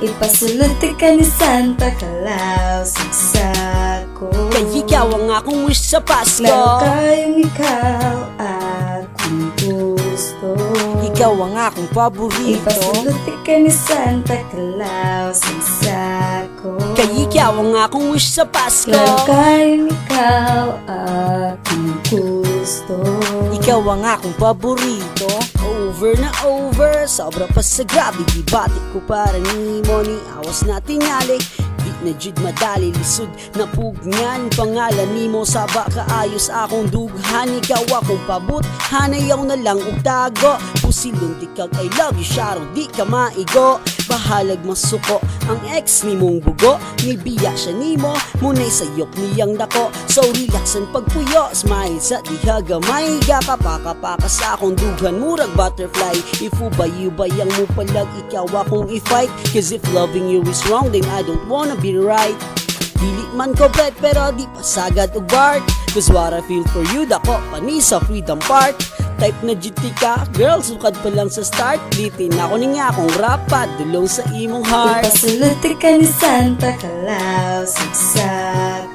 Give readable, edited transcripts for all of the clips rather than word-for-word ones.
Ipasulot ka ni Santa Claus sa ko. Kaya ikaw ang akong wish sa Pasko. Meron kayong ikaw at kung gusto. Ikaw ang akong paborito. Ipasulot ka ni Santa Claus sa ko. Kaya ikaw ang akong wish sa Pasko. Meron kayong ikaw at kung gusto. Ikaw ang akong paborito. Over na over, sobra pa sa grabe. Di batik ko para ni Moni. Awas na tingali, di na jud madali. Lisod na pugngan, pangalan ni mo. Saba kaayos akong dughan. Ikaw akong pabut, hanayaw na lang ugtago. Pusilong tikag I love you, Sharo, di ka maigo. Bahalag masuko ang ex ni mong bugo. Nibiya siya ni mo, muna'y sayok niyang dako. So relaxan pagpuyo, smile sa dihagamay. Gakapakapaka sa akong dughan, murag butterfly. Ifubayubayang mo palag, ikaw akong i-fight. Cause if loving you is wrong, then I don't wanna be right. Dili man ko bet, pero di pasagad og bark. Cause what I feel for you, dako pani sa Freedom Park. Type na GT ka, girl, sukad pa lang sa start. Litin ako ni nga akong rapat, dulong sa imong heart. Ipasulot ka ni Santa Claus sa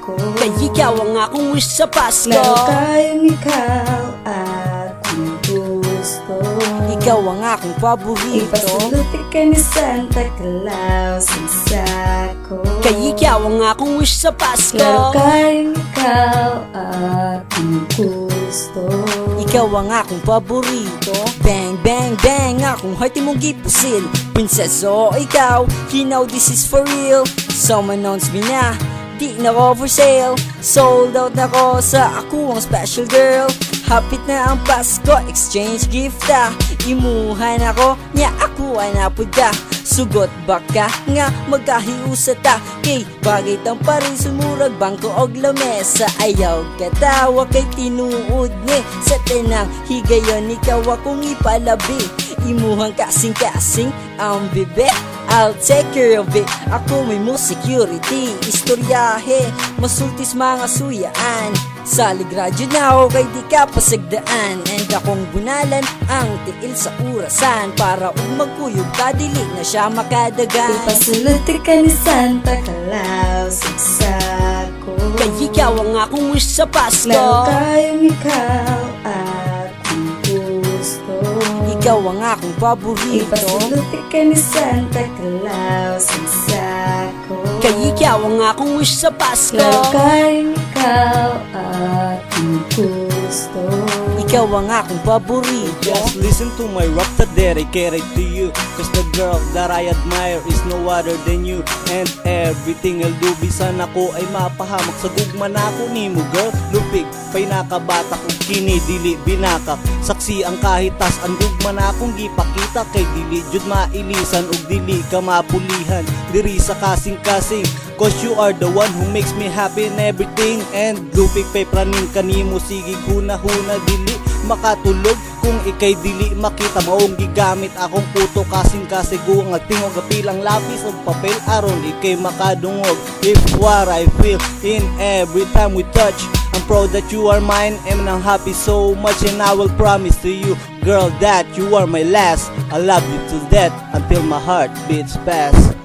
ko. Kaya ikaw ang akong wish sa Pasko. Meron kayong ikaw at kung gusto. Ikaw ang akong paborito. Ipasulot ka ni Santa Claus sa ko. Kaya ikaw ang akong wish sa Pasko. Meron kayong ikaw at kung gusto. Ikaw ang akong paborito. Bang, bang, bang, akong heart mong gipusil. Princess, o ikaw, you know this is for real. Someone knows me na, di na ko for sale. Sold out na ko sa ako ang special girl. Hapit na ang Pasko, exchange gift ta. Imuhan ako, niya ako ay napunta. Sugot baka nga magkahiusa ta. Kay bagay tang parin sumurag bangko og lamesa. Ayaw katawa kay tinuod ni. Sa tenang higayon ikaw akong ipalabi. Imuhang kasing-kasing ang bibe. I'll take care of it. Ako may mo security. Istoryahe, masultis mga suyaan. Salig radyo na ako kay di ka pasagdaan. And akong bunalan ang tiil sa urasan. Para magkuyog ka dili na siya makadagan. Ipasulot ka ni Santa Claus sa ko. Kaya ikaw ang akong wish sa Pasko. Meron kayong ikaw at kung gusto. Ikaw ang akong paborito. Ipasulot ka ni Santa Claus sa ko. Kaya ikaw ang akong wish sa Pasko. Meron kayong ikaw at kung gusto. Ikaw ang akong paborito. Just listen to my rap that dedicated to you. Cause the girl that I admire is no other than you. And everything I'll do, bisan ako ay mapahamak. Sa gugma na ako ni mo girl. Lupig, pa'y nakabatak ug kini dili binakak. Saksi ang kahitas, ang gugma na akong gipakita. Kay dili jud mailisan ug dili ka mapulihan. Diri sa kasing-kasing, cause you are the one who makes me happy in everything. And lupig pa'y praning kanimo, sige huna-huna dili makatulog kung ikay dili makita. Maong gigamit akong puto kasing-kasig ang tingog kapilang lapis ug papel aron ikay makadungog. If what I feel in every time we touch, I'm proud that you are mine and I'm happy so much. And I will promise to you, girl, that you are my last. I love you to death until my heart beats fast.